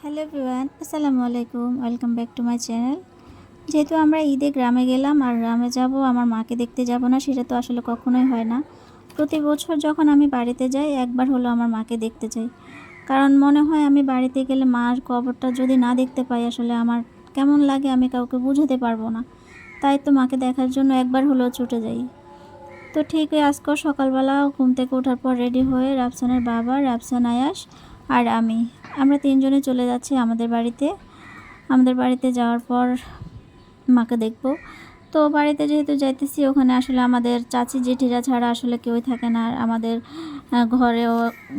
Hello everyone, আসসালামু আলাইকুম। Welcome back to my channel. যেহেতু আমরা ঈদে গ্রামে গেলাম আর গ্রামে যাব, আমার মাকে দেখতে যাব না সেটা তো আসলে কখনোই হয় না। প্রতি বছর যখন আমি বাড়িতে যাই একবার হলো আমার মাকে দেখতে যাই, কারণ মনে হয় আমি বাড়িতে গেলে মার কবরটা যদি না দেখতে পাই আসলে আমার কেমন লাগে আমি কাউকে বুঝাতে পারবো না। তাই তো মাকে দেখার জন্য একবার হলেও ছুটে যাই। তো ঠিক আজকেও সকালবেলা ঘুম থেকে ওঠার পর রেডি হয়ে রাফসানের বাবা, রাফসান, আয়াস আর আমরা তিনজনে চলে যাচ্ছি আমাদের বাড়িতে যাওয়ার পর মাকে দেখব। তো বাড়িতে যেহেতু যাইতেছি ওখানে আসলে আমাদের চাচি জেঠিরা ছাড়া আসলে কেউই থাকে না, আর আমাদের ঘরেও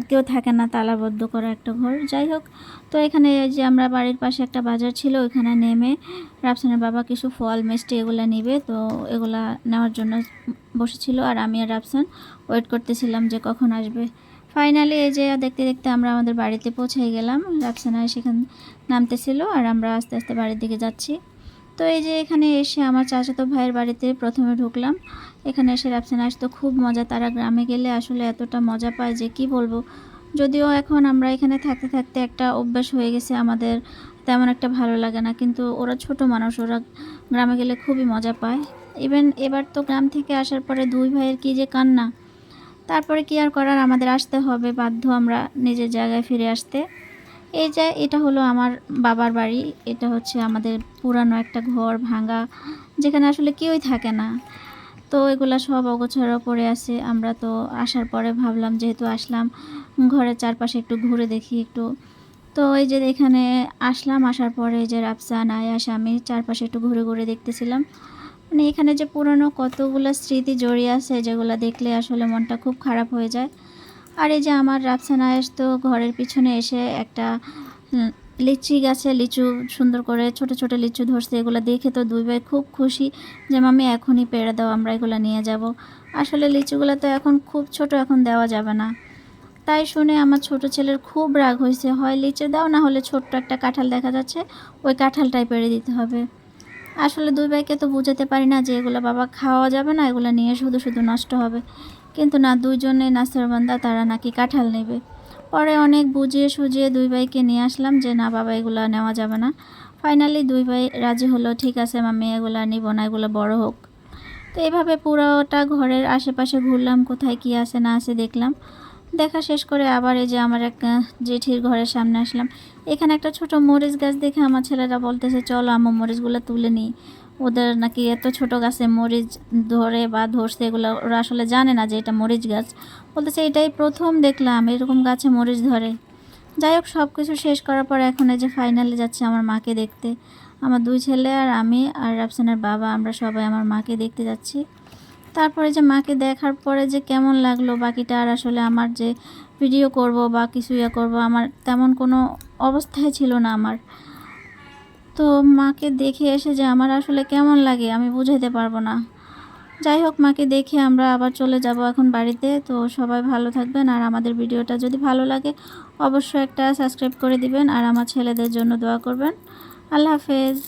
কেউ থাকে না, তালাবদ্ধ করা একটা ঘর। যাই হোক, তো এখানে যে আমরা বাড়ির পাশে একটা বাজার ছিল ওইখানে নেমে রাফসানের বাবা কিছু ফল মিষ্টি এগুলো নিবে, তো এগুলা নেওয়ার জন্য বসেছিল আর আমি আর রাফসান ওয়েট করতেছিলাম যে কখন আসবে। ফাইনালি এই যে দেখতে দেখতে আমরা আমাদের বাড়িতে পৌঁছে গেলাম। রাফসানা সেখানে নামতেছিল আর আমরা আস্তে আস্তে বাড়ির দিকে যাচ্ছি। তো এই যে এখানে এসে আমার চাচাতো ভাইয়ের বাড়িতে প্রথমে ঢুকলাম। এখানে এসে রাফসানা আসতো খুব মজা, তারা গ্রামে গেলে আসলে এতটা মজা পায় যে কি বলবো। যদিও এখন আমরা এখানে থাকতে থাকতে একটা অভ্যাস হয়ে গেছে, আমাদের তেমন একটা ভালো লাগে না, কিন্তু ওরা ছোট মানুষ, ওরা গ্রামে গেলে খুবই মজা পায়। ইভেন এবার তো গ্রাম থেকে আসার পরে দুই ভাইয়ের কি যে কান্না, তারপরে কি আর করার, আমাদের আসতে হবে, বাধ্য আমরা নিজের জায়গায় ফিরে আসতে। এই যে এটা হলো আমার বাবার বাড়ি, এটা হচ্ছে আমাদের পুরানো একটা ঘর ভাঙা, যেখানে আসলে কেউই থাকে না। তো এগুলা সব অগোছালো পড়ে আছে। আমরা তো আসার পরে ভাবলাম যেহেতু আসলাম ঘরের চারপাশে একটু ঘুরে দেখি একটু। তো এই যে এখানে আসলাম, আসার পরে এই যে রাফসান, আয়াস, আমি চারপাশে একটু ঘুরে ঘুরে দেখতেছিলাম। মানে এখানে যে পুরনো কতগুলো স্মৃতি জড়িয়ে আছে যেগুলো দেখলে আসলে মনটা খুব খারাপ হয়ে যায়। আর এই যে আমার রাফসান, আয়াস তো ঘরের পিছনে এসে একটা লিচি গাছে লিচু সুন্দর করে ছোট ছোট লিচু ধরছে, এগুলো দেখে তো দুই ভাই খুব খুশি যে মামি এখনই পেড়ে দাও, আমরা এগুলো নিয়ে যাব। আসলে লিচুগুলো তো এখন খুব ছোট, এখন দেওয়া যাবে না। তাই শুনে আমার ছোট ছেলের খুব রাগ হয়েছে, হয় লিচু দাও, না হলে ছোট্ট একটা কাঁঠাল দেখা যাচ্ছে ওই কাঁঠালটাই পেড়ে দিতে হবে। আসলে দুই ভাইকে তো বুঝাতে পারি না যে এগুলো বাবা খাওয়া যাবে না, এগুলো নিয়ে শুধু শুধু নষ্ট হবে। কিন্তু না, দুইজনে নাছোড়বান্দা, তারা নাকি কাঁঠাল নেবে। পরে অনেক বুঝিয়ে সুঝিয়ে দুই ভাইকে নিয়ে আসলাম যে না বাবা এগুলো নেওয়া যাবে না। ফাইনালি দুই ভাই রাজি হলো, ঠিক আছে মাম্মি এগুলো নিব না, এগুলো বড় হোক। তো এইভাবে পুরোটা ঘরের আশেপাশে ঘুরলাম, কোথায় কি আছে না আছে দেখলাম। দেখা শেষ করে আবার এই যে আমার এক জেঠির ঘরের সামনে আসলাম। এখানে একটা ছোট মরিচ গাছ দেখে আমার ছেলেরা বলতেছে চলো আম্মু মরিচগুলো তুলে নিই। ওদের নাকি এত ছোট গাছে মরিচ ধরে বা ধরছে, এগুলো ওরা আসলে জানে না যে এটা মরিচ গাছ। বলতেছে এটাই প্রথম দেখলাম এরকম গাছে মরিচ ধরে। যাই হোক, সব কিছু শেষ করার পর এখন এই যে ফাইনালি যাচ্ছে আমার মাকে দেখতে। আমার দুই ছেলে আর আমি আর রাফসানের বাবা, আমরা সবাই আমার মাকে দেখতে যাচ্ছি। তারপরে যে মাকে দেখার পরে যে কেমন লাগলো বাকিটা আর আসলে আমার যে ভিডিও করব বা কিছু ইয়ে করবো আমার তেমন কোনো অবস্থায় ছিল না আমার। তো মাকে দেখে এসে যে আমার আসলে কেমন লাগে আমি বুঝাইতে পারবো না। যাই হোক, মাকে দেখে আমরা আবার চলে যাব এখন বাড়িতে। তো সবাই ভালো থাকবেন, আর আমাদের ভিডিওটা যদি ভালো লাগে অবশ্যই একটা সাবস্ক্রাইব করে দিবেন, আর আমার ছেলেদের জন্য দোয়া করবেন। আল্লাহ হাফেজ।